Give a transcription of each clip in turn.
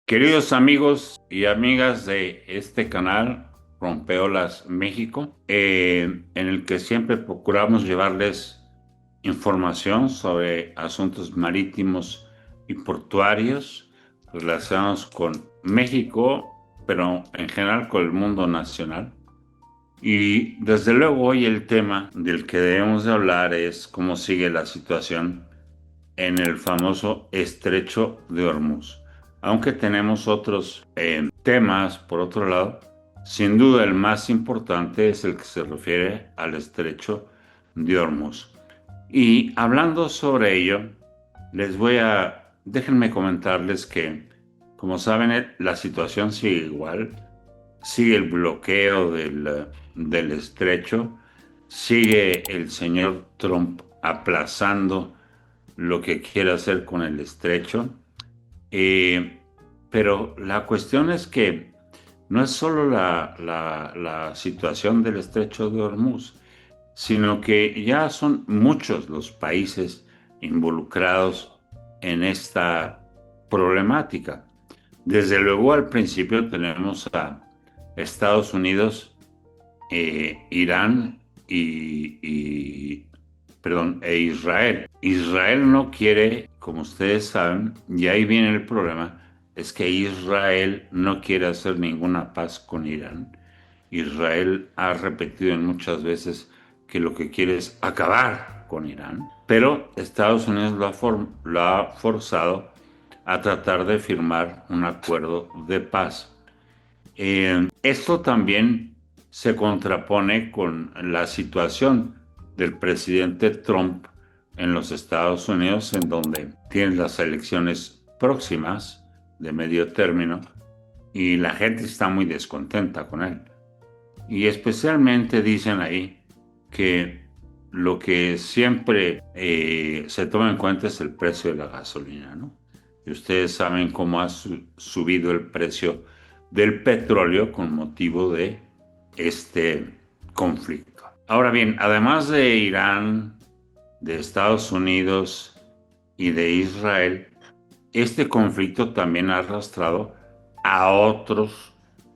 Queridos amigos y amigas de este canal Rompeolas México, en el que siempre procuramos llevarles información sobre asuntos marítimos y portuarios relacionados con México, pero en general con el mundo nacional. Y desde luego hoy el tema del que debemos de hablar es cómo sigue la situación en el famoso Estrecho de Hormuz. Aunque tenemos otros temas, por otro lado, sin duda el más importante es el que se refiere al Estrecho de Hormuz. Y hablando sobre ello, déjenme comentarles que, como saben, la situación sigue igual, sigue el bloqueo del estrecho, sigue el señor Trump aplazando lo que quiere hacer con el estrecho. Eh, pero la cuestión es que no es solo la situación del estrecho de Hormuz, sino que ya son muchos los países involucrados en esta problemática. Desde luego al principio tenemos a Estados Unidos, Irán e Israel. Israel no quiere, como ustedes saben, y ahí viene el problema, es que Israel no quiere hacer ninguna paz con Irán. Israel ha repetido en muchas veces que lo que quiere es acabar con Irán, pero Estados Unidos lo ha forzado a tratar de firmar un acuerdo de paz. Esto también se contrapone con la situación del presidente Trump en los Estados Unidos, en donde tienen las elecciones próximas de medio término y la gente está muy descontenta con él. Y especialmente dicen ahí que lo que siempre se toma en cuenta es el precio de la gasolina, ¿no? Y ustedes saben cómo ha subido el precio del petróleo con motivo de este conflicto. Ahora bien, además de Irán, de Estados Unidos y de Israel, este conflicto también ha arrastrado a otros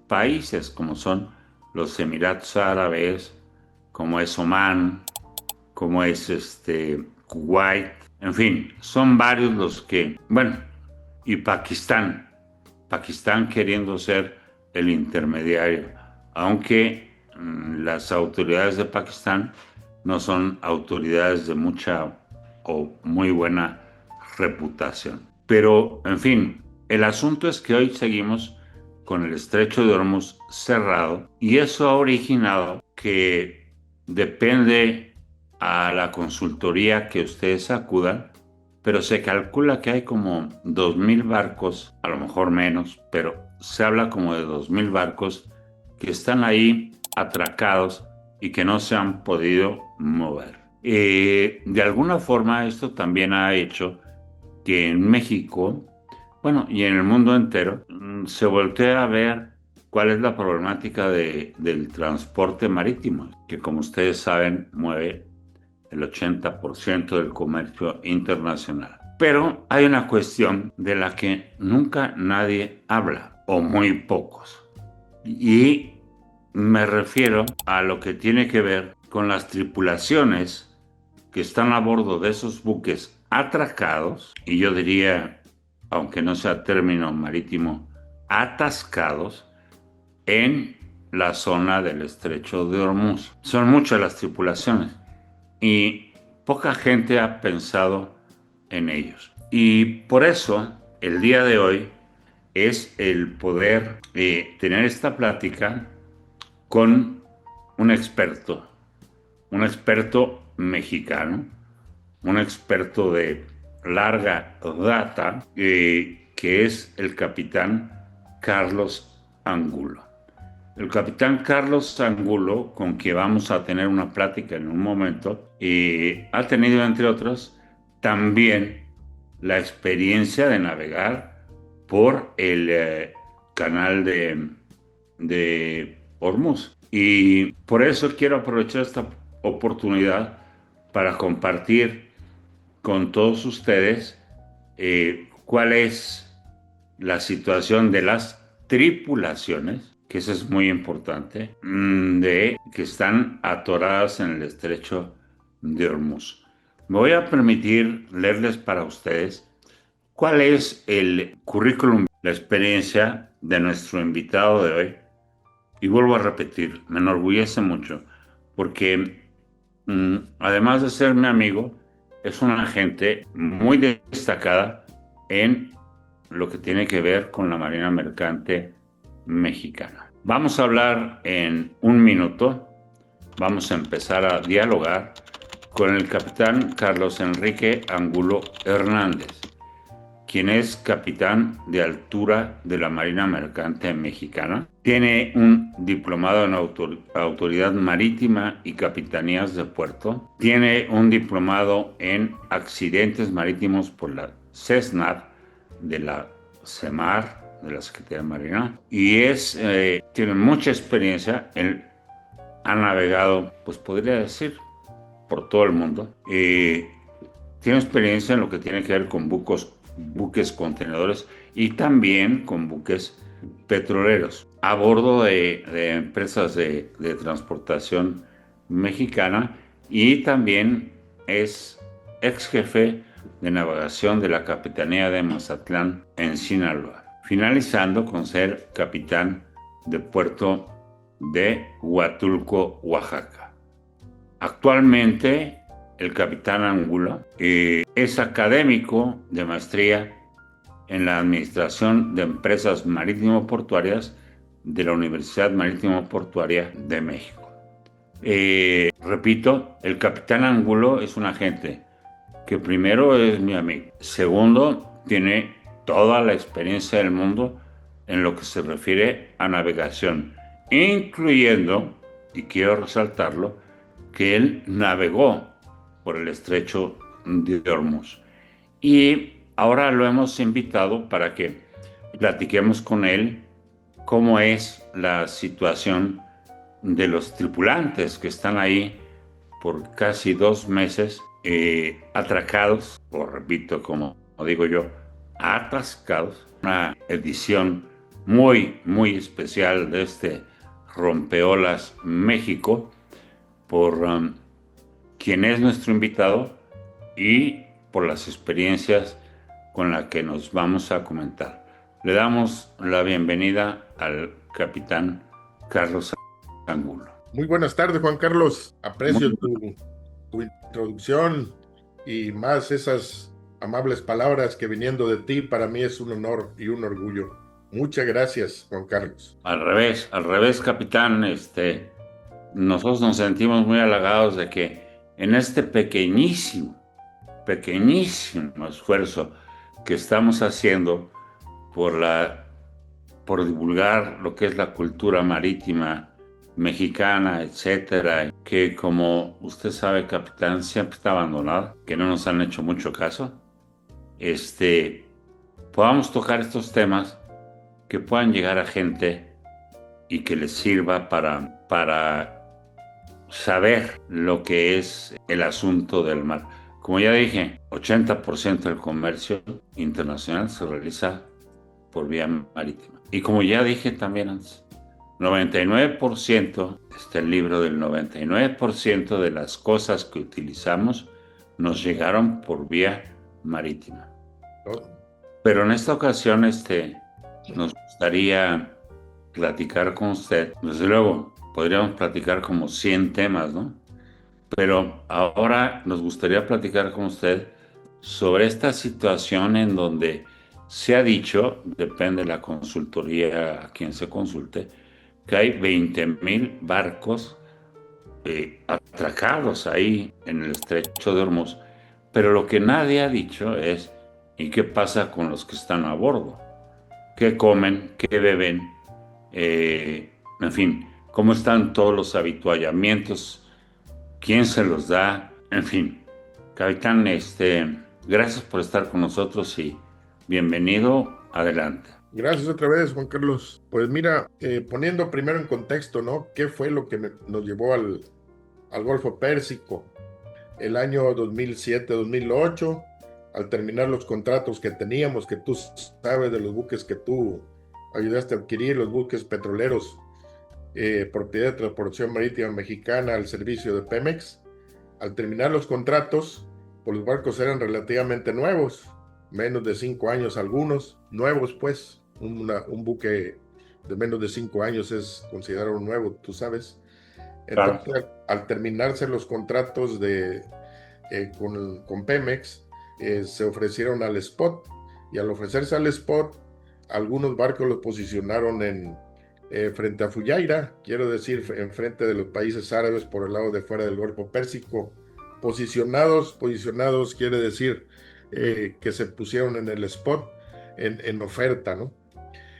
países, como son los Emiratos Árabes, como es Omán, como es Kuwait, en fin, son varios los que, bueno, y Pakistán queriendo ser el intermediario, aunque las autoridades de Pakistán no son autoridades de mucha o muy buena reputación. Pero, en fin, el asunto es que hoy seguimos con el estrecho de Hormuz cerrado y eso ha originado que depende a la consultoría que ustedes acudan, pero se calcula que hay como 2.000 barcos, a lo mejor menos, pero se habla como de 2.000 barcos que están ahí atracados y que no se han podido mover. De alguna forma esto también ha hecho que en México, bueno, y en el mundo entero, se voltea a ver cuál es la problemática del transporte marítimo, que como ustedes saben mueve el 80% del comercio internacional. Pero hay una cuestión de la que nunca nadie habla, o muy pocos. Y me refiero a lo que tiene que ver con las tripulaciones que están a bordo de esos buques atracados, y yo diría, aunque no sea término marítimo, atascados en la zona del estrecho de Hormuz. Son muchas las tripulaciones y poca gente ha pensado en ellos. Y por eso el día de hoy es el poder tener esta plática con un un experto mexicano, un experto de larga data, que es el capitán Carlos Angulo. El capitán Carlos Angulo, con quien vamos a tener una plática en un momento, ha tenido, entre otros, también la experiencia de navegar por el canal de Hormuz. Y por eso quiero aprovechar esta oportunidad para compartir con todos ustedes cuál es la situación de las tripulaciones, que eso es muy importante, de que están atoradas en el estrecho de Hormuz. Me voy a permitir leerles para ustedes cuál es el currículum, la experiencia de nuestro invitado de hoy. Y vuelvo a repetir, me enorgullece mucho, porque además de ser mi amigo, es una gente muy destacada en lo que tiene que ver con la Marina Mercante Mexicana. Vamos a hablar en un minuto, vamos a empezar a dialogar con el capitán Carlos Enrique Angulo Hernández, quien es capitán de altura de la Marina Mercante Mexicana. Tiene un diplomado en autoridad marítima y capitanías de puerto. Tiene un diplomado en accidentes marítimos por la CESNAT de la CEMAR, de la Secretaría de Marina. Y tiene mucha experiencia. Él ha navegado, pues podría decir, por todo el mundo. Tiene experiencia en lo que tiene que ver con buques contenedores y también con buques petroleros a bordo de empresas de transportación mexicana, y también es ex jefe de navegación de la Capitanía de Mazatlán en Sinaloa, finalizando con ser capitán de puerto de Huatulco, Oaxaca. Actualmente el capitán Angulo es académico de maestría en la Administración de Empresas Marítimo-Portuarias de la Universidad Marítimo-Portuaria de México. Repito, el capitán Angulo es un agente que primero es mi amigo, segundo tiene toda la experiencia del mundo en lo que se refiere a navegación, incluyendo, y quiero resaltarlo, que él navegó por el estrecho de Hormuz. Y ahora lo hemos invitado para que platiquemos con él cómo es la situación de los tripulantes que están ahí por casi 2 meses atracados, o repito, como digo yo, atascados. Una edición muy, muy especial de este Rompeolas México por quien es nuestro invitado y por las experiencias con las que nos vamos a comentar. Le damos la bienvenida al capitán Carlos Angulo. Muy buenas tardes, Juan Carlos. Aprecio Muy tu introducción y más esas amables palabras que viniendo de ti para mí es un honor y un orgullo. Muchas gracias, Juan Carlos. Al revés, capitán, nosotros nos sentimos muy halagados de que en este pequeñísimo esfuerzo que estamos haciendo por divulgar lo que es la cultura marítima mexicana, etcétera, que como usted sabe, capitán, siempre está abandonada, que no nos han hecho mucho caso, podamos tocar estos temas que puedan llegar a gente y que les sirva para saber lo que es el asunto del mar. Como ya dije, 80% del comercio internacional se realiza por vía marítima. Y como ya dije también antes, 99%, está el libro del 99% de las cosas que utilizamos nos llegaron por vía marítima. Pero en esta ocasión nos gustaría platicar con usted. Desde luego, podríamos platicar como 100 temas, ¿no? Pero ahora nos gustaría platicar con usted sobre esta situación en donde se ha dicho, depende de la consultoría a quien se consulte, que hay 20,000 barcos atracados ahí en el estrecho de Hormuz. Pero lo que nadie ha dicho es, ¿y qué pasa con los que están a bordo? ¿Qué comen? ¿Qué beben? En fin, ¿cómo están todos los habituallamientos? ¿Quién se los da? En fin, capitán, gracias por estar con nosotros y bienvenido. Adelante. Gracias otra vez, Juan Carlos. Pues mira, poniendo primero en contexto, ¿no? ¿Qué fue lo que nos llevó al Golfo Pérsico? El año 2007-2008, al terminar los contratos que teníamos, que tú sabes de los buques que tú ayudaste a adquirir, los buques petroleros, propiedad de Transportación Marítima Mexicana al servicio de Pemex. Al terminar los contratos, pues los barcos eran relativamente nuevos, menos de 5 años algunos, nuevos pues, un buque de menos de 5 años es considerado nuevo, tú sabes. Claro. Entonces, al terminarse los contratos con Pemex, se ofrecieron al spot, y al ofrecerse al spot, algunos barcos los posicionaron frente a Fujairah, quiero decir, en frente de los países árabes por el lado de fuera del Golfo Pérsico. Posicionados quiere decir que se pusieron en el spot, en oferta, ¿no?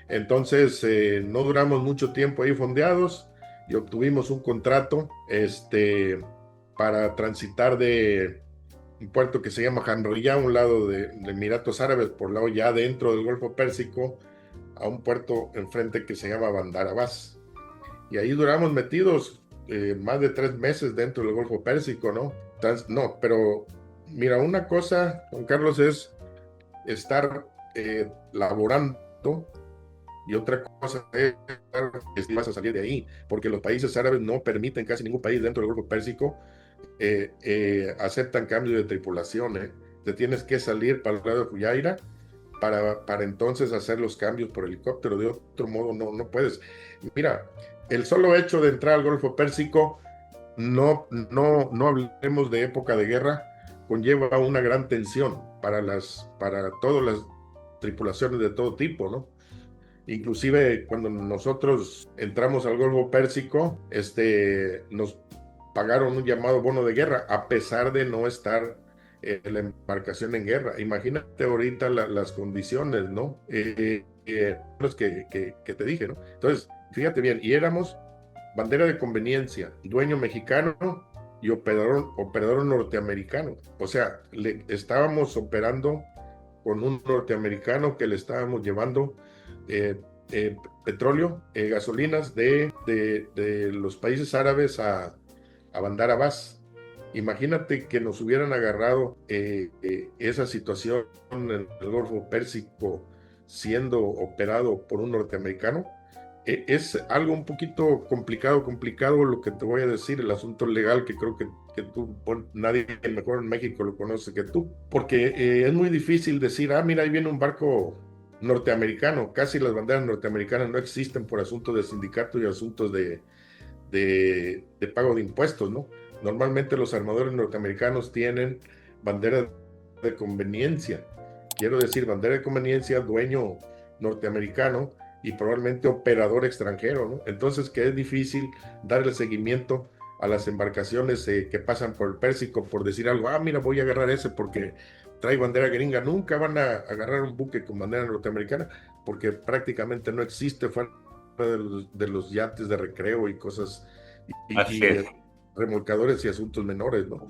Entonces, no duramos mucho tiempo ahí fondeados y obtuvimos un contrato para transitar de un puerto que se llama Sharjah, un lado de Emiratos Árabes, por lado ya dentro del Golfo Pérsico, a un puerto enfrente que se llama Bandar Abbas. Y ahí duramos metidos más de 3 meses dentro del Golfo Pérsico, ¿no? Entonces, no, pero mira, una cosa, Juan Carlos, es estar laborando, y otra cosa es que si vas a salir de ahí, porque los países árabes no permiten, casi ningún país dentro del Golfo Pérsico aceptan cambios de tripulación. Te tienes que salir para el lado de Fujairah para entonces hacer los cambios por helicóptero. De otro modo no puedes. Mira, el solo hecho de entrar al Golfo Pérsico, no hablemos de época de guerra, conlleva una gran tensión para todas las tripulaciones de todo tipo, ¿no? Inclusive cuando nosotros entramos al Golfo Pérsico, nos pagaron un llamado bono de guerra, a pesar de no estar la embarcación en guerra. Imagínate ahorita las condiciones, ¿no? Los que te dije, ¿no? Entonces, fíjate bien, y éramos bandera de conveniencia, dueño mexicano y operador norteamericano. O sea, estábamos operando con un norteamericano que le estábamos llevando petróleo, gasolinas de los países árabes a Bandar Abbas. Imagínate que nos hubieran agarrado esa situación en el Golfo Pérsico siendo operado por un norteamericano. Es algo un poquito complicado lo que te voy a decir, el asunto legal, que creo que tú, nadie mejor en México lo conoce que tú, porque es muy difícil decir, mira, ahí viene un barco norteamericano. Casi las banderas norteamericanas no existen por asuntos de sindicato y asuntos de pago de impuestos, ¿no? Normalmente los armadores norteamericanos tienen bandera de conveniencia, quiero decir, bandera de conveniencia, dueño norteamericano y probablemente operador extranjero, ¿no? Entonces, que es difícil darle seguimiento a las embarcaciones que pasan por el Pérsico, por decir algo, mira, voy a agarrar ese porque trae bandera gringa. Nunca van a agarrar un buque con bandera norteamericana, porque prácticamente no existe fuera de los yates de recreo y cosas, Así y es. remolcadores y asuntos menores, ¿no?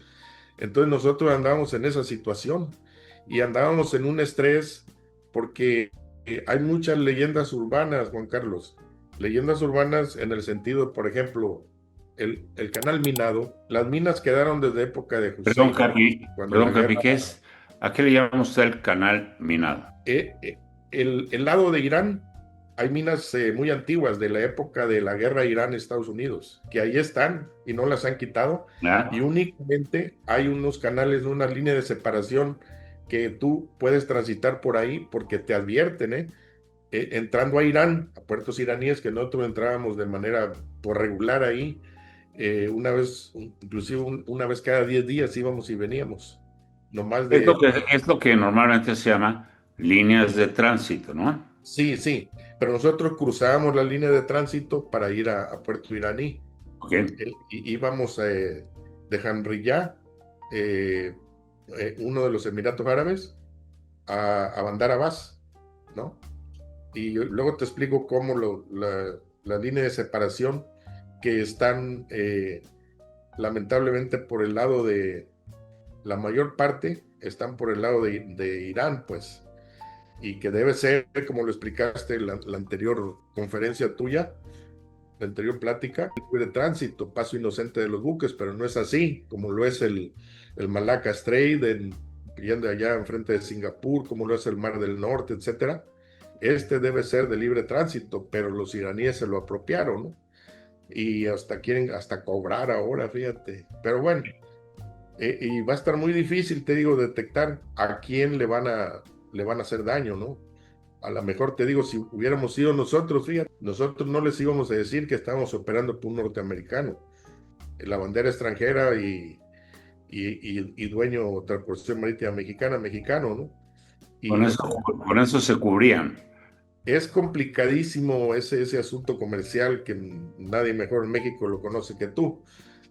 Entonces nosotros andábamos en esa situación y andábamos en un estrés porque hay muchas leyendas urbanas, Juan Carlos. Leyendas urbanas en el sentido, por ejemplo, el canal minado. Las minas quedaron desde época de Perdón, Hussein, cuando la Capi, guerra. ¿a qué le llama usted el canal minado? El lado de Irán, hay minas muy antiguas de la época de la guerra Irán-Estados Unidos, que ahí están y no las han quitado. ¿Ah? Y únicamente hay unos canales, una línea de separación que tú puedes transitar por ahí porque te advierten, entrando a Irán, a puertos iraníes, que nosotros entrábamos de manera por regular ahí, una vez, inclusive una vez cada 10 días íbamos y veníamos, nomás Es lo que normalmente se llama líneas de tránsito, ¿no? Sí, sí, pero nosotros cruzábamos la línea de tránsito para ir a Puerto Iraní. Ok. Íbamos de Sharjah, uno de los Emiratos Árabes, a Bandar Abbas, ¿no? Y luego te explico cómo la línea de separación, que están lamentablemente por el lado la mayor parte están por el lado de Irán, pues, y que debe ser, como lo explicaste en la anterior conferencia tuya, la anterior plática, de tránsito, paso inocente de los buques, pero no es así, como lo es el Malacca Strait, yendo allá enfrente de Singapur, como lo es el Mar del Norte, etcétera. Este debe ser de libre tránsito, pero los iraníes se lo apropiaron, ¿no? Y hasta quieren hasta cobrar ahora, fíjate. Pero bueno, y va a estar muy difícil, te digo, detectar a quién le van a hacer daño, ¿no? A lo mejor te digo, si hubiéramos sido nosotros, fíjate, nosotros no les íbamos a decir que estábamos operando por un norteamericano. La bandera extranjera y dueño de Transportación Marítima Mexicana, mexicano, ¿no? Con Y o eso, sea, con eso se cubrían. es complicadísimo ese asunto comercial que nadie mejor en México lo conoce que tú.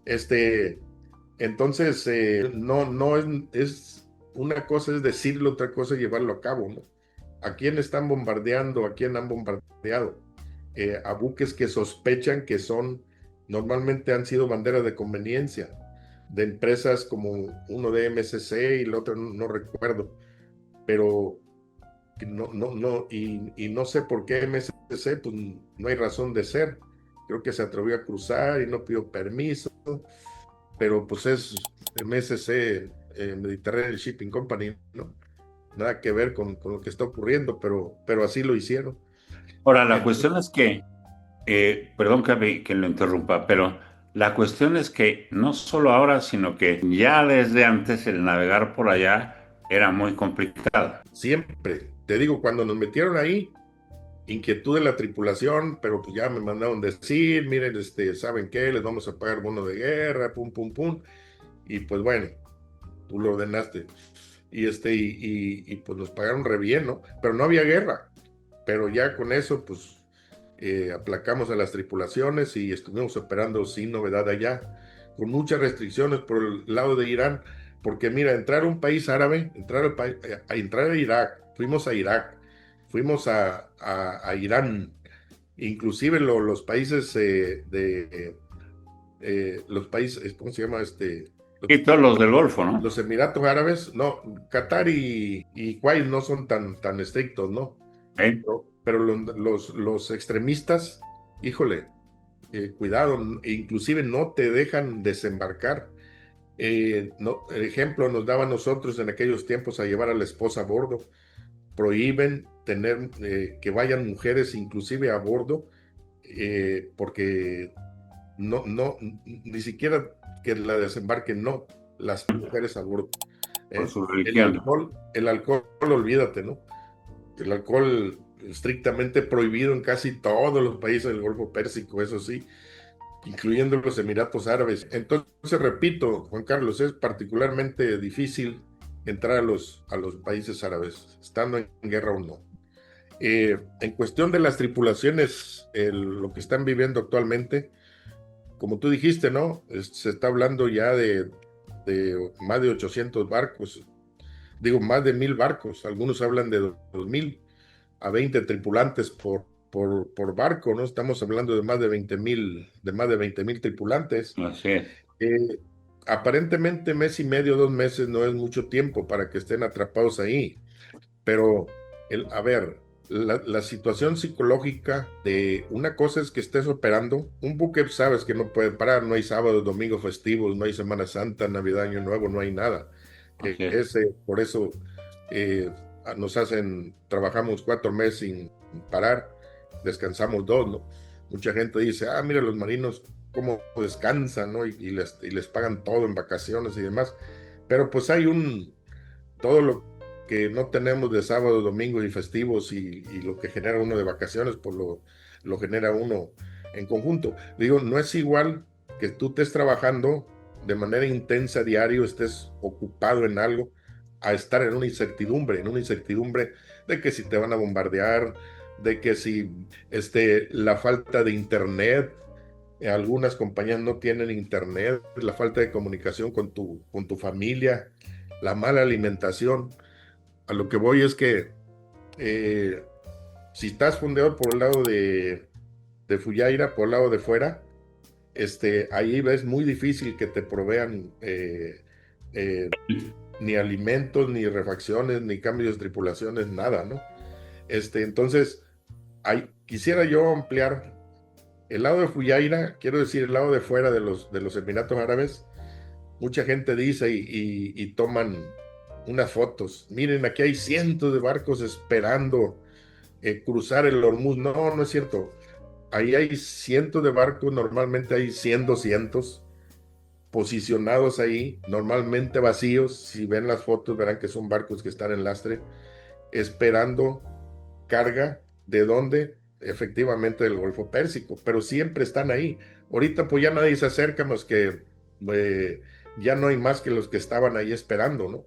Este, entonces, no es una cosa es decirlo, otra cosa es llevarlo a cabo, ¿no? ¿A quién están bombardeando? ¿A quién han bombardeado? A buques que sospechan que normalmente han sido banderas de conveniencia de empresas como uno de MSC y el otro no recuerdo, pero y no sé por qué MSC, pues no hay razón de ser. Creo que se atrevió a cruzar y no pidió permiso, pero pues es MSC, Mediterranean Shipping Company, ¿no? Nada que ver con lo que está ocurriendo, pero así lo hicieron. Ahora, la Entonces, cuestión es que, perdón que lo interrumpa, pero la cuestión es que no solo ahora, sino que ya desde antes el navegar por allá era muy complicado. siempre, te digo, cuando nos metieron ahí, inquietud de la tripulación, pero pues ya me mandaron decir, miren, ¿saben qué? Les vamos a pagar bono de guerra, pum, pum, pum. Y pues bueno, tú lo ordenaste. Y pues nos pagaron re bien, ¿no? Pero no había guerra. Pero ya con eso, pues aplacamos a las tripulaciones y estuvimos operando sin novedad allá, con muchas restricciones por el lado de Irán, porque mira, entrar a un país árabe, entrar a Irak, fuimos a Irak, fuimos a Irán, inclusive los países los países, ¿cómo se llama Y todos los del Golfo, ¿no? los Emiratos Árabes? No, Qatar y Kuwait no son tan estrictos, ¿no? ¿Eh? Pero los extremistas, híjole, cuidado, inclusive no te dejan desembarcar. El ejemplo nos daba a nosotros en aquellos tiempos a llevar a la esposa a bordo. Prohíben que vayan mujeres inclusive a bordo, porque ni siquiera que la desembarquen, no, las mujeres a bordo. Por ¿Eh? su religión. El alcohol, olvídate, ¿no? El alcohol estrictamente prohibido en casi todos los países del Golfo Pérsico, eso sí, incluyendo los Emiratos Árabes. Entonces, repito, Juan Carlos, es particularmente difícil entrar a los países árabes, estando en guerra o no. En cuestión de las tripulaciones, lo que están viviendo actualmente, como tú dijiste, ¿no? Se está hablando ya de más de 800 barcos, digo, más de 1000 barcos, algunos hablan de 2000 a 20 tripulantes por barco, ¿no? Estamos hablando de más de 20,000 tripulantes. Así es. Eh, Aparentemente mes y medio, 2 meses no es mucho tiempo para que estén atrapados ahí, pero a ver, la situación psicológica de una cosa es que estés operando, un buque sabes que no puede parar, no hay sábados, domingos festivos, no hay Semana Santa, Navidad, Año Nuevo, no hay nada. Así es. Por eso eh, trabajamos 4 meses sin parar, descansamos 2, ¿no? Mucha gente dice, mira los marinos cómo descansan, ¿no? Y les pagan todo en vacaciones y demás, pero pues todo lo que no tenemos de sábado, domingo y festivos y lo que genera uno de vacaciones, pues lo genera uno en conjunto. Digo, no es igual que tú estés trabajando de manera intensa diario, estés ocupado en algo, a estar en una incertidumbre de que si te van a bombardear, de que si la falta de internet, algunas compañías no tienen internet, la falta de comunicación con tu familia, la mala alimentación. A lo que voy es que eh, si estás fondeado por el lado de Fuyaira, por el lado de fuera, ahí ves muy difícil que te provean eh, ni alimentos, ni refacciones, ni cambios de tripulaciones, nada, ¿no? Entonces, quisiera yo ampliar el lado de Fuyaira, quiero decir, el lado de fuera de los Emiratos Árabes. Mucha gente dice y toman unas fotos. Miren, aquí hay cientos de barcos esperando cruzar el Hormuz. No, no es cierto. Ahí hay cientos de barcos, normalmente hay 100, 200 posicionados ahí, normalmente vacíos. Si ven las fotos, verán que son barcos que están en lastre, esperando carga. ¿De dónde? Efectivamente del Golfo Pérsico, pero siempre están ahí. Ahorita pues ya nadie se acerca más que eh, ya no hay más que los que estaban ahí esperando, ¿no?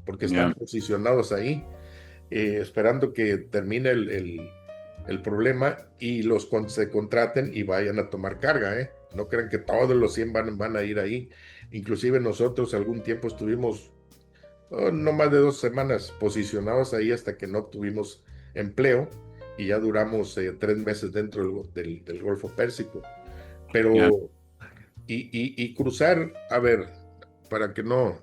Porque están Ya, posicionados ahí, esperando que termine el problema y se contraten y vayan a tomar carga, ¿eh? No crean que todos los 100 van a ir ahí. Inclusive nosotros algún tiempo estuvimos no más de 2 semanas posicionados ahí hasta que no tuvimos empleo y ya duramos 3 meses dentro del Golfo Pérsico. ya. Pero, y cruzar, a ver, para que no,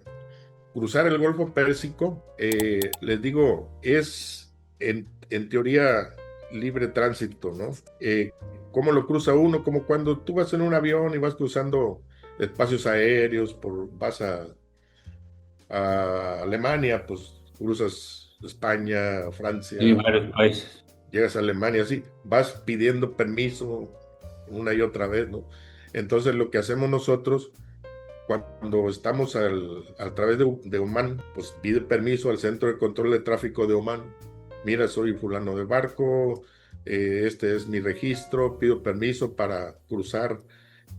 cruzar el Golfo Pérsico, les digo, es en teoría libre tránsito, ¿no? ¿Cómo lo cruza uno? Como cuando tú vas en un avión y vas cruzando espacios aéreos, vas a Alemania, pues cruzas España, Sí, Francia, varios países. llegas a Alemania, así, vas pidiendo permiso una y otra vez, ¿no? Entonces lo que hacemos nosotros cuando estamos a través de Oman, pues pide permiso al Centro de Control de Tráfico de Oman. Mira, soy fulano de barco, este es mi registro, pido permiso para cruzar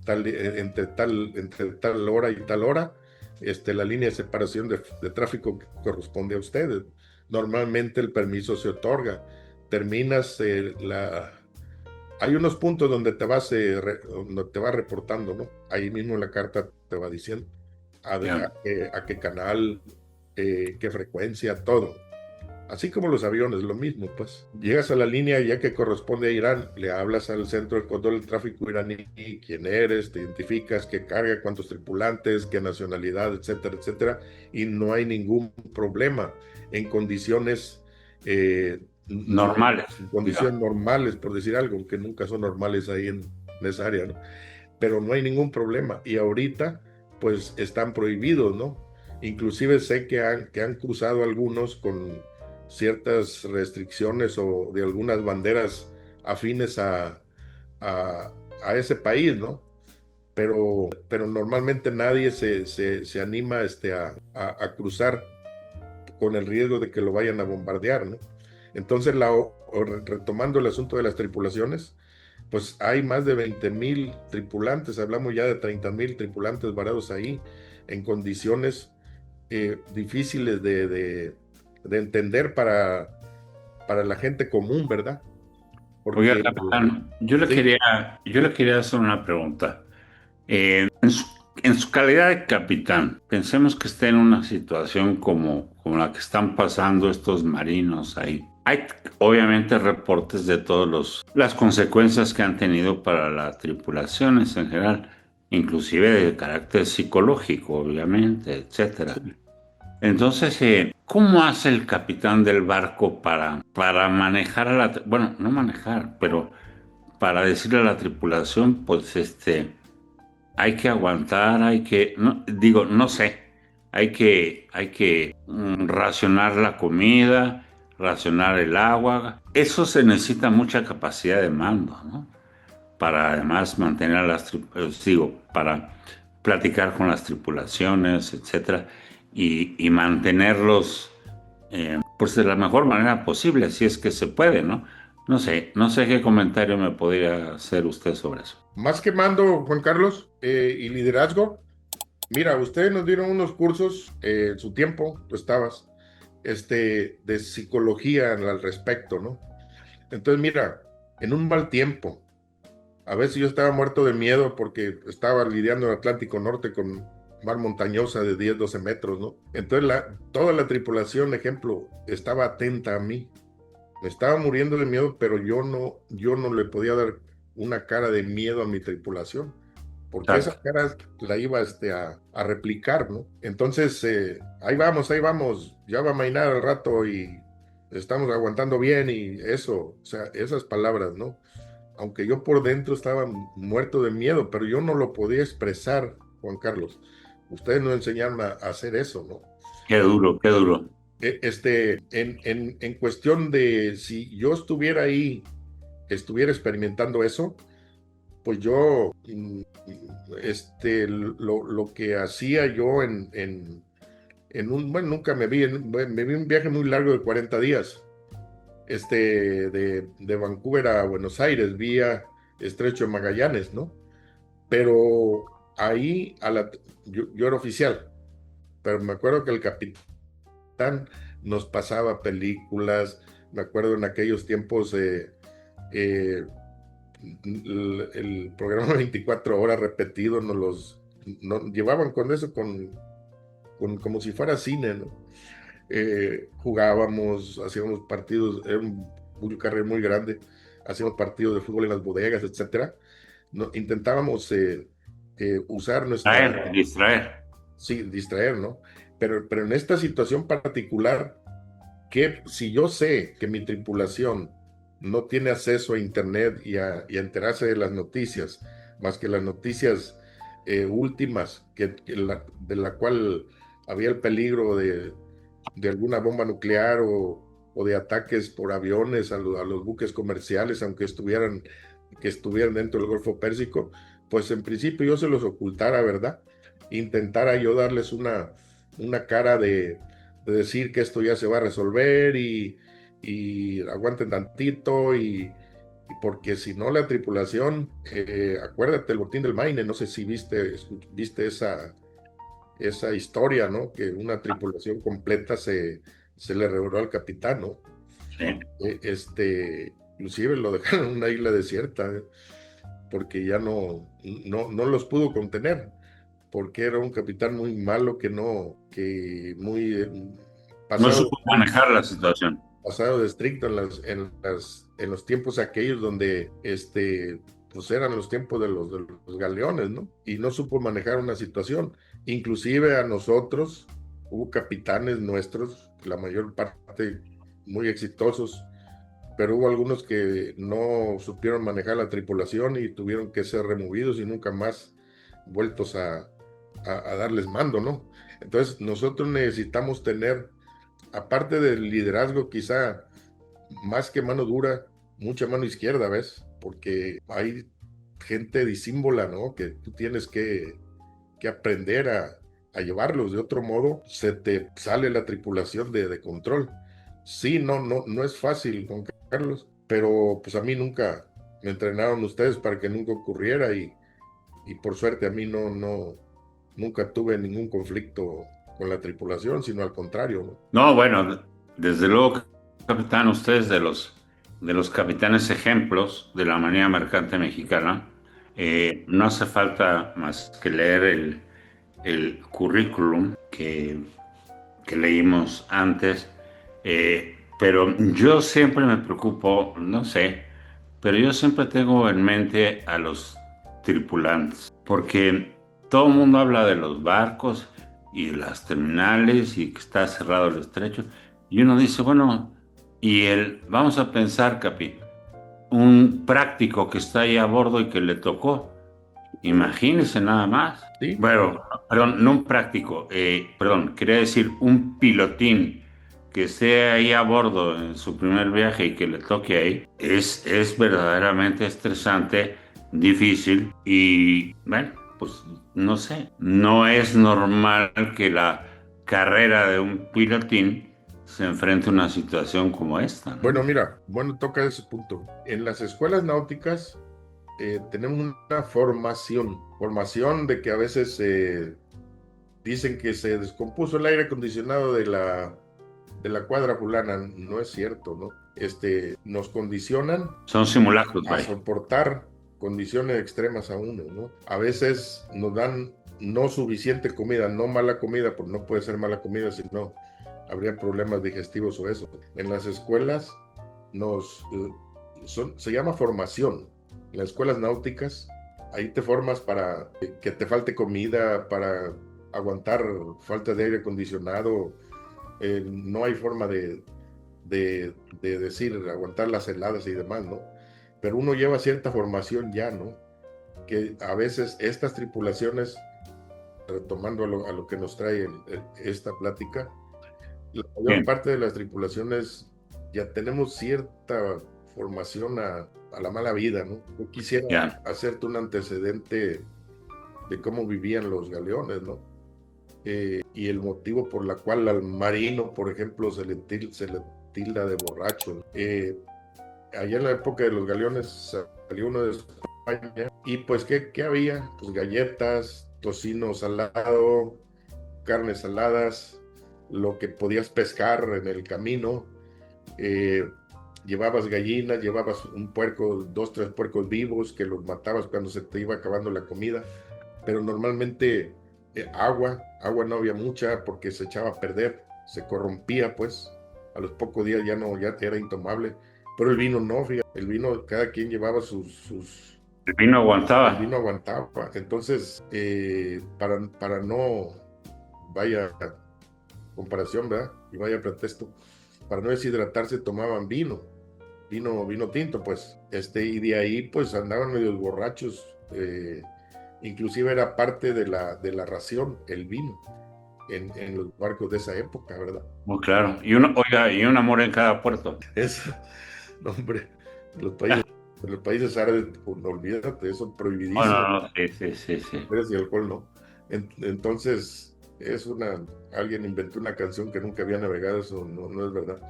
entre tal hora y tal hora. La línea de separación de tráfico que corresponde a ustedes. Normalmente el permiso se otorga. Terminas hay unos puntos donde donde te va reportando, ¿no? Ahí mismo en la carta te va diciendo Ya, a qué canal, qué frecuencia, todo. Así como los aviones, lo mismo, pues. Llegas a la línea ya que corresponde a Irán, le hablas al centro de control del tráfico iraní, quién eres, te identificas, qué carga, cuántos tripulantes, qué nacionalidad, etcétera, etcétera, y no hay ningún problema en condiciones eh, normales, en digamos. condiciones normales, por decir algo, que nunca son normales ahí en esa área, ¿no? Pero no hay ningún problema. Y ahorita, pues están prohibidos, ¿no? Inclusive sé que han cruzado algunos con ciertas restricciones o de algunas banderas afines a, a ese país, ¿no? Pero normalmente nadie se anima a cruzar con el riesgo de que lo vayan a bombardear, ¿no? Entonces, retomando el asunto de las tripulaciones, pues hay más de 20,000 tripulantes, hablamos ya de 30,000 tripulantes varados ahí, en condiciones difíciles de entender para la gente común, ¿verdad? Oiga, Porque, capitán, sí, yo le quería hacer una pregunta. En su calidad de capitán, pensemos que está en una situación como la que están pasando estos marinos ahí. Hay obviamente reportes de las consecuencias que han tenido para las tripulaciones en general, inclusive de carácter psicológico, obviamente, etcétera. sí. Entonces, ¿cómo hace el capitán del barco para manejar bueno, no manejar, pero para decirle a la tripulación, pues hay que aguantar, no, digo, no sé, hay que racionar la comida, racionar el agua. Eso se necesita mucha capacidad de mando, ¿no? Para además mantener digo, para platicar con las tripulaciones, etcétera, y mantenerlos, pues de la mejor manera posible, si es que se puede, ¿no? No sé qué comentario me podría hacer usted sobre eso. Más que mando, Juan Carlos, y liderazgo, mira, ustedes nos dieron unos cursos en su tiempo, tú estabas, de psicología al respecto, ¿no? Entonces, mira, en un mal tiempo, a veces yo estaba muerto de miedo porque estaba lidiando en el Atlántico Norte con mar montañosa de 10, 12 metros, ¿no? Entonces, toda la tripulación, ejemplo, estaba atenta a mí. Me estaba muriendo de miedo, pero yo no le podía dar una cara de miedo a mi tripulación, porque esa Exacto. cara la iba a replicar, ¿no? Entonces, ahí vamos, ya va a mainar al rato y estamos aguantando bien y eso, o sea, esas palabras, ¿no? Aunque yo por dentro estaba muerto de miedo, pero yo no lo podía expresar, Juan Carlos. Ustedes nos enseñaron a hacer eso, ¿no? Qué duro, qué duro. En cuestión de si yo estuviera ahí, estuviera experimentando eso, pues yo, lo que hacía yo bueno, nunca me vi un viaje muy largo de 40 días, de Vancouver a Buenos Aires, vía Estrecho de Magallanes, ¿no? Pero ahí, yo era oficial, pero me acuerdo que el capitán nos pasaba películas, me acuerdo en aquellos tiempos, eh, el programa 24 horas repetido, nos llevaban con eso, como si fuera cine, ¿no? Jugábamos, hacíamos partidos, era un carrera muy grande, hacíamos partidos de fútbol en las bodegas, etcétera. No, intentábamos usar Distraer, distraer. sí, distraer, ¿no? Pero en esta situación particular, que si yo sé que mi tripulación no tiene acceso a internet y a enterarse de las noticias, más que las noticias últimas, de la cual había el peligro de alguna bomba nuclear o de ataques por aviones a los buques comerciales, aunque que estuvieran dentro del Golfo Pérsico, pues en principio yo se los ocultara, ¿verdad? Intentara yo darles una cara de decir que esto ya se va a resolver y aguanten tantito y porque si no la tripulación, acuérdate el botín del Maine, no sé si viste esa historia, ¿no? Que una tripulación completa se le reveló al capitán, ¿no? Sí. Inclusive lo dejaron en una isla desierta, porque ya no los pudo contener, porque era un capitán muy malo que muy No pasado, supo manejar la situación. pasado de estricto en los tiempos aquellos donde pues eran los tiempos de los galeones, ¿no? Y no supo manejar una situación. Inclusive a nosotros hubo capitanes nuestros, la mayor parte muy exitosos, pero hubo algunos que no supieron manejar la tripulación y tuvieron que ser removidos y nunca más vueltos a darles mando, ¿no? Entonces nosotros necesitamos tener, aparte del liderazgo, quizá más que mano dura, mucha mano izquierda, ¿ves? Porque hay gente disímbola, ¿no? Que tú tienes que aprender a llevarlos. De otro modo, se te sale la tripulación de control. Sí, no es fácil, Juan Carlos, pero pues a mí nunca me entrenaron ustedes para que nunca ocurriera y por suerte a mí nunca tuve ningún conflicto con la tripulación, sino al contrario, ¿no? No, bueno, desde luego, capitán, usted es de los capitanes ejemplos de la manera mercante mexicana. No hace falta más que leer el currículum que leímos antes, pero yo siempre me preocupo, no sé, pero yo siempre tengo en mente a los tripulantes, porque todo el mundo habla de los barcos y de las terminales y que está cerrado el estrecho, y uno dice, bueno, vamos a pensar, Capi, un práctico que está ahí a bordo y que le tocó. Imagínese nada más. Sí, Bueno, perdón, no un práctico, perdón, quería decir un pilotín que esté ahí a bordo en su primer viaje y que le toque ahí, es verdaderamente estresante, difícil y, bueno, pues no sé, no es normal que la carrera de un pilotín se enfrente a una situación como esta, ¿no? bueno, mira, bueno, toca ese punto. En las escuelas náuticas tenemos una formación de que a veces dicen que se descompuso el aire acondicionado de la cuadra fulana. No es cierto, ¿no? Nos condicionan Son simulacros, a vaya. soportar condiciones extremas a uno, ¿no? A veces nos dan no suficiente comida, no mala comida, porque no puede ser mala comida, sino habría problemas digestivos o eso. En las escuelas se llama formación. En las escuelas náuticas, ahí te formas para que te falte comida, para aguantar falta de aire acondicionado. No hay forma de decir, aguantar las heladas y demás, ¿no? Pero uno lleva cierta formación ya, ¿no? Que a veces estas tripulaciones retomando a lo que nos trae esta plática, la mayor Bien, parte de las tripulaciones ya tenemos cierta formación a la mala vida, ¿no? Yo quisiera ya, hacerte un antecedente de cómo vivían los galeones, ¿no? Y el motivo por la cual al marino, por ejemplo, se le tilda de borracho, ¿no? Allá en la época de los galeones salió uno de España y pues ¿qué había? Pues galletas, tocino salado, carnes saladas, lo que podías pescar en el camino. eh, Llevabas gallinas, llevabas un puerco, dos, tres puercos vivos que los matabas cuando se te iba acabando la comida, pero normalmente agua no había mucha porque se echaba a perder, se corrompía pues, a los pocos días ya no, ya era intomable, pero el vino no, fíjate, el vino cada quien llevaba el vino el vino aguantaba. aguantaba, entonces para no, vaya comparación, ¿verdad? Y vaya pretexto, para no deshidratarse tomaban vino tinto, pues, y de ahí pues andaban medios borrachos, inclusive era parte de la ración, el vino, en los barcos de esa época, ¿verdad? Muy claro. Y uno, oiga, y un amor en cada puerto. Eso, no, hombre, los países, los países árabes, pues, no olvídate, eso Oh, prohibidísimo, no, no, sí, sí, sí, sí. mujeres y alcohol no. Entonces, alguien inventó una canción que nunca había navegado, eso no, no es verdad.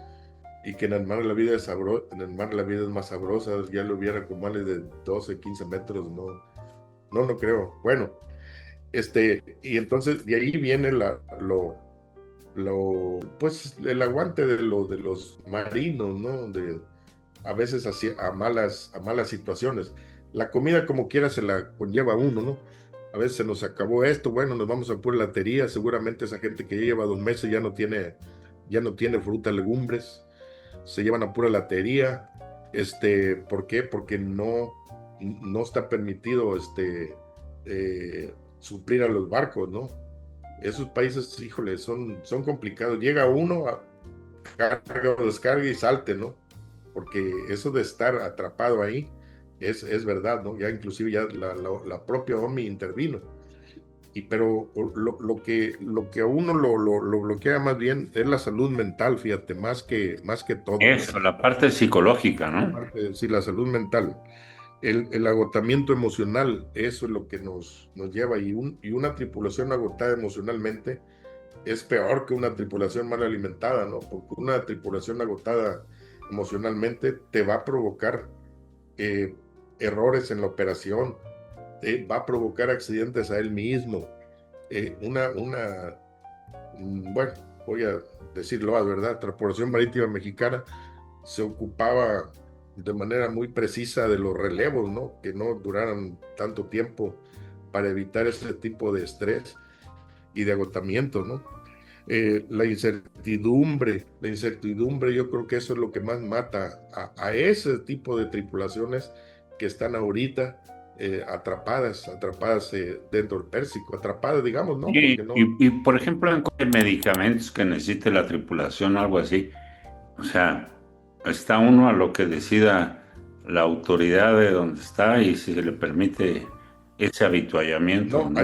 Y que en el mar la vida es en el mar la vida es más sabrosa, ya lo hubiera con males de 12 15 metros, no, no, no creo. Bueno, y entonces de ahí viene pues el aguante de los marinos, ¿no? A veces así, a malas situaciones. La comida como quiera se la conlleva uno, ¿no? A veces se nos acabó esto, bueno, nos vamos a pura latería, seguramente esa gente que ya lleva 2 meses ya no tiene frutas, legumbres, se llevan a pura latería. ¿Por qué? Porque no está permitido suplir a los barcos, ¿no? Esos países, híjole, son complicados. Llega uno, carga o descarga y salte, ¿no? Porque eso de estar atrapado ahí es verdad, ¿no? Ya inclusive ya la propia OMI intervino. Pero lo que a uno lo bloquea más bien es la salud mental, fíjate, más que todo, ¿no? Eso, la parte psicológica, ¿no? Aparte, sí, la salud mental, el agotamiento emocional, eso es lo que nos lleva. Y una tripulación agotada emocionalmente es peor que una tripulación mal alimentada, ¿no? Porque una tripulación agotada emocionalmente te va a provocar eh, errores en la operación, va a provocar accidentes a él mismo. Bueno, voy a decirlo, la verdad, Tripulación Marítima Mexicana se ocupaba de manera muy precisa de los relevos, ¿no? Que no duraran tanto tiempo para evitar ese tipo de estrés y de agotamiento, ¿no? La incertidumbre, yo creo que eso es lo que más mata a ese tipo de tripulaciones que están ahorita atrapadas dentro del Pérsico, atrapadas, digamos, ¿no? Y, Porque no, por ejemplo, en medicamentos que necesite la tripulación o algo así, o sea, está uno a lo que decida la autoridad de donde está y si se le permite ese habituallamiento, no, ¿no? ¿No?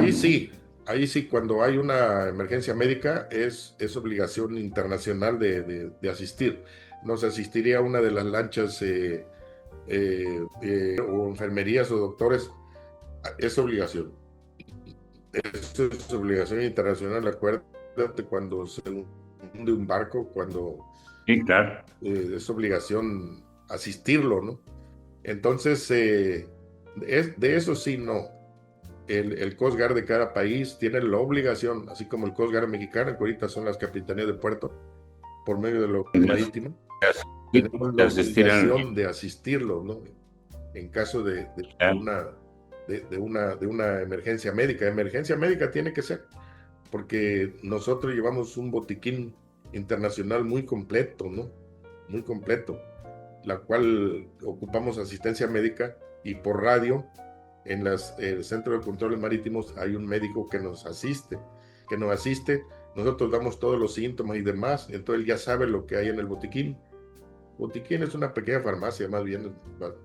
ahí sí, cuando hay una emergencia médica es obligación internacional de asistir. Nos asistiría una de las lanchas o enfermerías o doctores, es obligación. Eso es obligación internacional. Acuérdate cuando se hunde un barco, cuando Sí, claro. es obligación asistirlo, ¿no? Entonces, de eso sí, no. El Coast Guard de cada país tiene la obligación, así como el Coast Guard mexicano, que ahorita son las capitanías de puerto, por medio de lo marítimo, tenemos la De asistir en... obligación de asistirlo, ¿no? En caso de una emergencia médica. Emergencia médica tiene que ser, porque nosotros llevamos un botiquín internacional muy completo, ¿no? Muy completo, la cual ocupamos asistencia médica y por radio en el Centro de Controles Marítimos hay un médico que nos asiste, nosotros damos todos los síntomas y demás, entonces él ya sabe lo que hay en el botiquín. Botiquín es una pequeña farmacia, más bien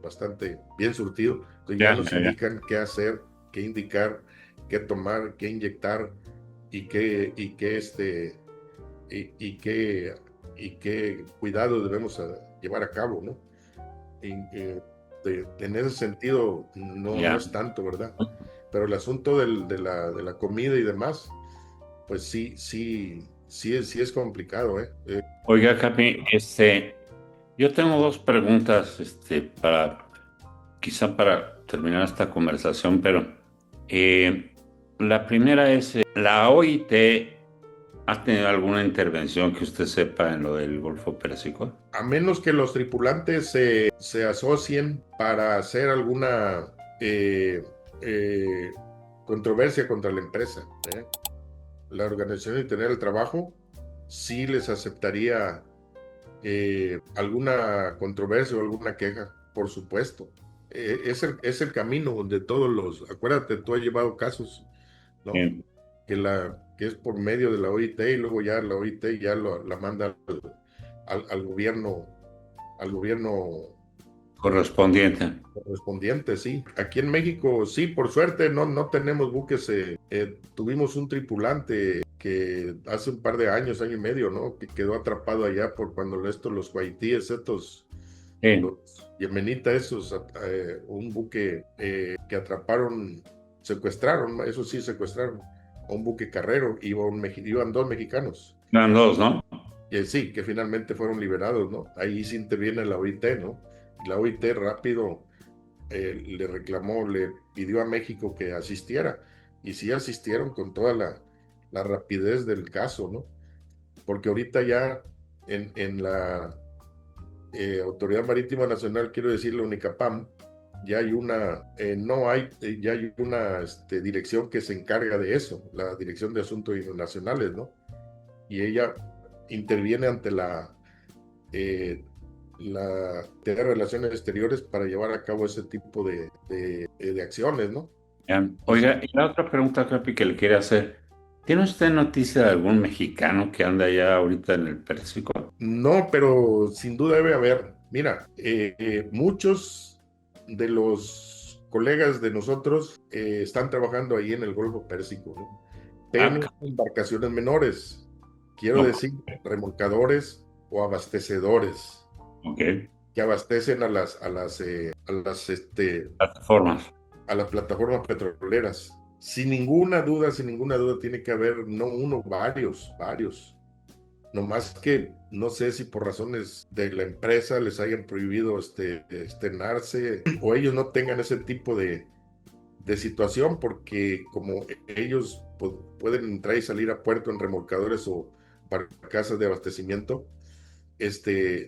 bastante bien surtido, entonces ya Ya, nos ya, ya. indican qué hacer, qué indicar, qué tomar, qué inyectar y qué cuidado debemos llevar a cabo, ¿no? En ese sentido no Ya. es tanto, ¿verdad? Pero el asunto de la comida y demás, pues sí es complicado, ¿eh? Oiga, Capi, yo tengo dos preguntas, quizá para terminar esta conversación, pero eh, la primera es, ¿la OIT ha tenido alguna intervención que usted sepa en lo del Golfo Pérsico? A menos que los tripulantes se asocien para hacer alguna eh, eh, controversia contra la empresa, ¿eh? La Organización Internacional del Trabajo sí les aceptaría alguna controversia o alguna queja, por supuesto. Es el camino de todos acuérdate, tú has llevado casos, ¿no? Sí. Que es por medio de la OIT y luego ya la OIT ya la manda al gobierno Correspondiente. correspondiente, sí. Aquí en México, sí, por suerte no tenemos buques. Tuvimos un tripulante que hace un par de años, año y medio, ¿no? Que quedó atrapado allá por cuando los haitíes, Sí. los yemenitas, un buque que atraparon, secuestraron, eso sí, secuestraron a un buque carrero, iban dos mexicanos. Eran dos, ¿no? Sí, que finalmente fueron liberados, ¿no? Ahí sí interviene la OIT, ¿no? La OIT rápido le pidió a México que asistiera, y sí asistieron con toda la rapidez del caso, ¿no? Porque ahorita ya en la Autoridad Marítima Nacional, quiero decir, la UNICAPAM, ya hay ya hay una dirección que se encarga de eso, la Dirección de Asuntos Internacionales, ¿no? Y ella interviene ante de Relaciones Exteriores para llevar a cabo ese tipo de acciones, ¿no? Ya. Y sí, Oiga, y la otra pregunta, Capi, que le quería hacer, ¿tiene usted noticia de algún mexicano que anda allá ahorita en el Pérsico? no, pero sin duda debe haber. Mira, muchos de los colegas de nosotros están trabajando ahí en el Golfo Pérsico, ¿no? Pero Ah, en embarcaciones menores, quiero no, decir, remolcadores o abastecedores ok, que abastecen plataformas. a las plataformas petroleras. Sin ninguna duda tiene que haber, no uno, varios. No más que no sé si por razones de la empresa les hayan prohibido estrenarse o ellos no tengan ese tipo de situación, porque como ellos pueden entrar y salir a puerto en remolcadores o barcazas de abastecimiento,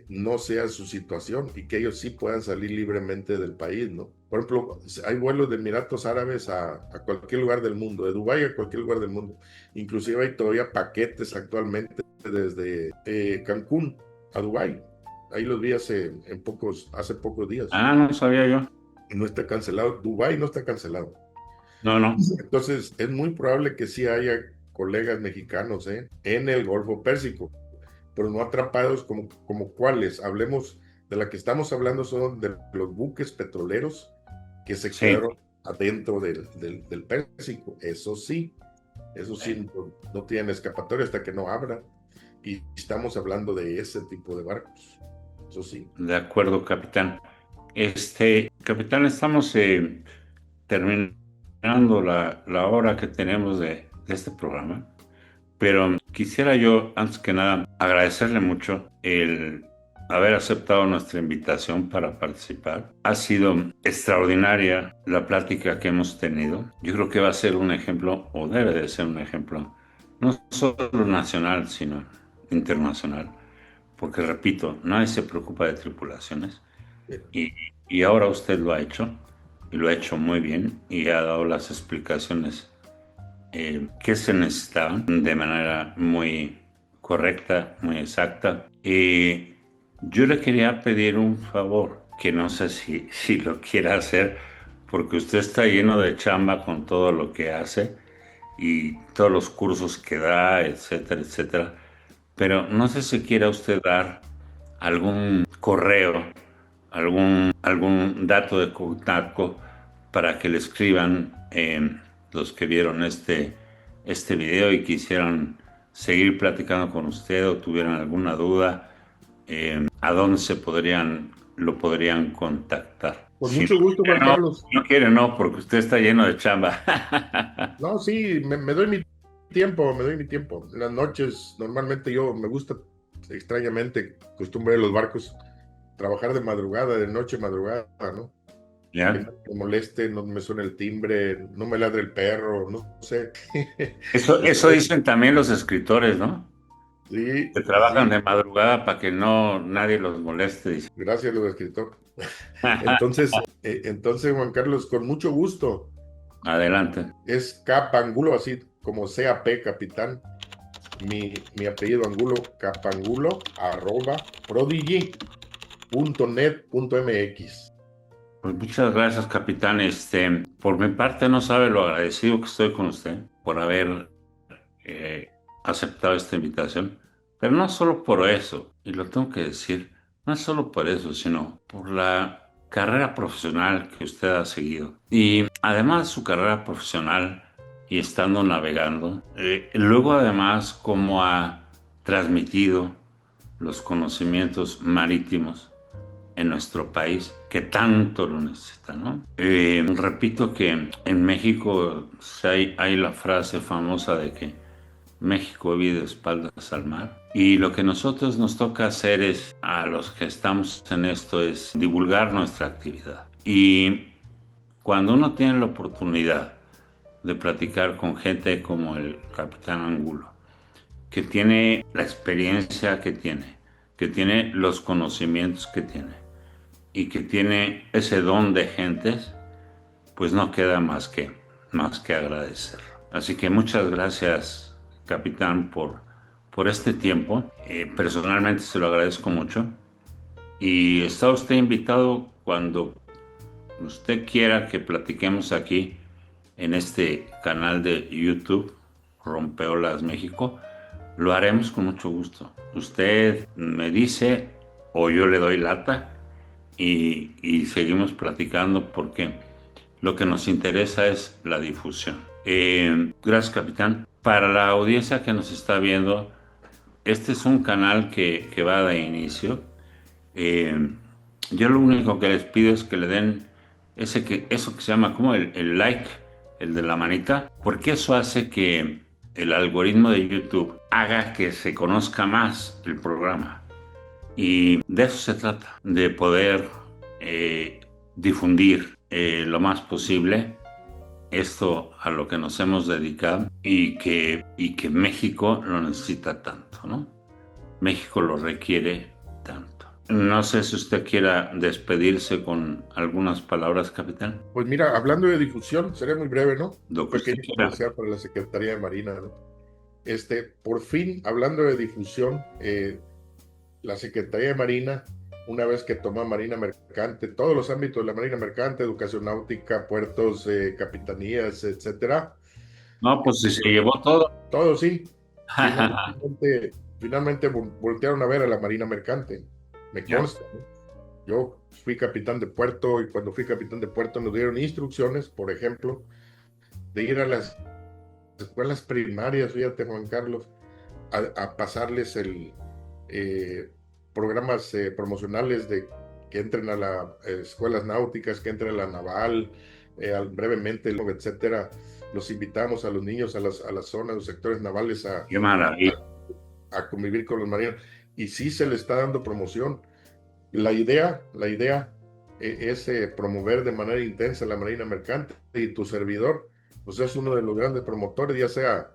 no sea su situación y que ellos sí puedan salir libremente del país, ¿no? Por ejemplo, hay vuelos de Emiratos Árabes a cualquier lugar del mundo, de Dubái a cualquier lugar del mundo. Inclusive hay todavía paquetes actualmente desde Cancún a Dubái. Ahí los vi hace pocos días. Ah, no sabía yo. Y no está cancelado. Dubái no está cancelado. No, no. Entonces, es muy probable que sí haya colegas mexicanos en el Golfo Pérsico, pero no atrapados como cuáles. Hablemos de la que estamos hablando, son de los buques petroleros que se Sí. quedaron adentro del Pérsico. Eso sí, no tienen escapatoria hasta que no abra. Y estamos hablando de ese tipo de barcos. Eso sí. De acuerdo, capitán. Capitán, estamos terminando la hora que tenemos de este programa, pero quisiera yo, antes que nada, agradecerle mucho el haber aceptado nuestra invitación para participar. Ha sido extraordinaria la plática que hemos tenido. Yo creo que va a ser un ejemplo, o debe de ser un ejemplo, no solo nacional, sino internacional, porque repito, nadie se preocupa de tripulaciones. Eh, Y, y ahora usted lo ha hecho, y lo ha hecho muy bien, y ha dado las explicaciones que se necesitaban de manera muy correcta, muy exacta. Y yo le quería pedir un favor, que no sé si lo quiera hacer, porque usted está lleno de chamba con todo lo que hace y todos los cursos que da, etcétera, etcétera. Pero no sé si quiera usted dar algún correo, algún dato de contacto para que le escriban los que vieron este video y quisieran seguir platicando con usted o tuvieran alguna duda, ¿a dónde lo podrían contactar? Con Si no mucho gusto, quiere, Juan no, Carlos. si no quiere, no, porque usted está lleno de chamba. No, sí, me doy mi tiempo, me doy mi tiempo. En las noches, normalmente yo me gusta, extrañamente, costumbre de los barcos, trabajar de madrugada, de noche, madrugada, ¿no? Que ¿Ya? no me moleste, no me suene el timbre, no me ladre el perro, no sé. Eso Estoy, dicen también los escritores, ¿no? sí, Que trabajan sí, de madrugada para que no nadie los moleste. Dice. gracias, lo escritor. Entonces, Juan Carlos, con mucho gusto, Adelante. es Capangulo, así como CAP, capitán, mi apellido Angulo, capangulo, @prodigy.net.mx. Pues muchas gracias, capitán. Por mi parte, no sabe lo agradecido que estoy con usted por haber eh, aceptado esta invitación. Pero no solo por eso, y lo tengo que decir, no es solo por eso, sino por la carrera profesional que usted ha seguido. Y además su carrera profesional y estando navegando, luego además cómo ha transmitido los conocimientos marítimos en nuestro país que tanto lo necesita, ¿no? Repito que en México hay la frase famosa de que México vive de espaldas al mar y lo que nosotros nos toca hacer es, a los que estamos en esto, es divulgar nuestra actividad. Y cuando uno tiene la oportunidad de platicar con gente como el Capitán Angulo, que tiene la experiencia que tiene los conocimientos que tiene, y que tiene ese don de gentes, pues no queda más que agradecer. Así que muchas gracias, capitán, por este tiempo. Personalmente se lo agradezco mucho. Y está usted invitado cuando usted quiera que platiquemos aquí en este canal de YouTube, Rompeolas México. Lo haremos con mucho gusto. Usted me dice o yo le doy lata y seguimos platicando porque lo que nos interesa es la difusión. Gracias, capitán. Para la audiencia que nos está viendo, este es un canal que va de inicio. Eh, yo lo único que les pido es que le den eso que se llama como el like, el de la manita, porque eso hace que el algoritmo de YouTube haga que se conozca más el programa. Y de eso se trata, de poder difundir lo más posible esto a lo que nos hemos dedicado y que México lo necesita tanto, ¿no? México lo requiere tanto. No sé si usted quiera despedirse con algunas palabras, capitán. Pues mira, hablando de difusión, seré muy breve, ¿no? Lo Un que usted pequeño quiera. comercial para la Secretaría de Marina, ¿no? Por fin, hablando de difusión, la Secretaría de Marina, una vez que toma Marina Mercante, todos los ámbitos de la Marina Mercante, educación náutica, puertos, capitanías, etcétera, No, pues si se llevó todo. todo sí, finalmente voltearon a ver a la Marina Mercante, me ¿Ya? consta, ¿no? Yo fui capitán de puerto y cuando fui capitán de puerto nos dieron instrucciones, por ejemplo, de ir a las escuelas primarias, fíjate Juan Carlos, a pasarles eh, programas promocionales de que entren a las escuelas náuticas, que entren a la naval, brevemente, etcétera. Los invitamos a los niños a las zonas, los sectores navales Qué maravilla. a convivir con los marinos. Y sí se le está dando promoción. La idea es promover de manera intensa la Marina Mercante y tu servidor, pues es uno de los grandes promotores, ya sea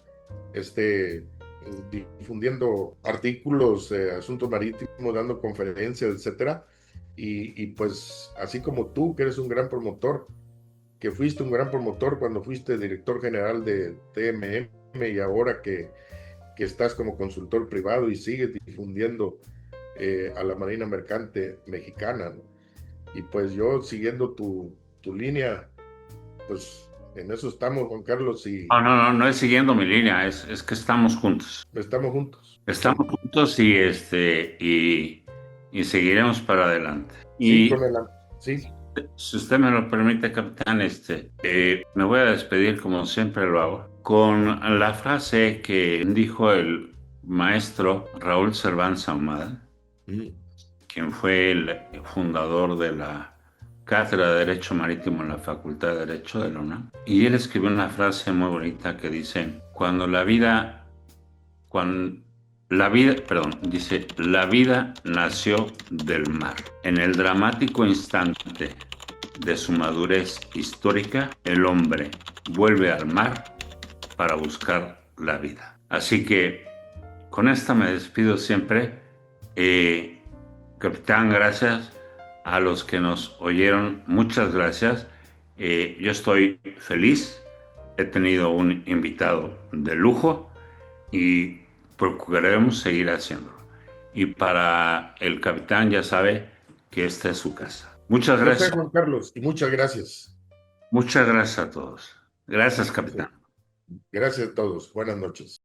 difundiendo artículos, asuntos marítimos, dando conferencias, etcétera. Y pues así como tú, que eres un gran promotor, que fuiste un gran promotor cuando fuiste director general de TMM y ahora que estás como consultor privado y sigues difundiendo a la Marina Mercante mexicana, ¿no? Y pues yo siguiendo tu línea, pues en eso estamos, Juan Carlos, y No es siguiendo mi línea, es que estamos juntos. estamos juntos. Estamos juntos y seguiremos para adelante. Sí, Y sí, Si usted me lo permite, capitán, me voy a despedir como siempre lo hago, con la frase que dijo el maestro Raúl Serván Ahumada, Mm. quien fue el fundador de la Cátedra de Derecho Marítimo en la Facultad de Derecho de la UNAM. Y él escribió una frase muy bonita que dice, dice, la vida nació del mar. En el dramático instante de su madurez histórica, el hombre vuelve al mar para buscar la vida. Así que con esta me despido siempre. Capitán, gracias. A los que nos oyeron, muchas gracias. Yo estoy feliz. He tenido un invitado de lujo y procuraremos seguir haciéndolo. Y para el capitán ya sabe que esta es su casa. Muchas Yo sé, gracias. Juan Carlos, y muchas gracias. Muchas gracias a todos. Gracias, capitán. Gracias a todos. Buenas noches.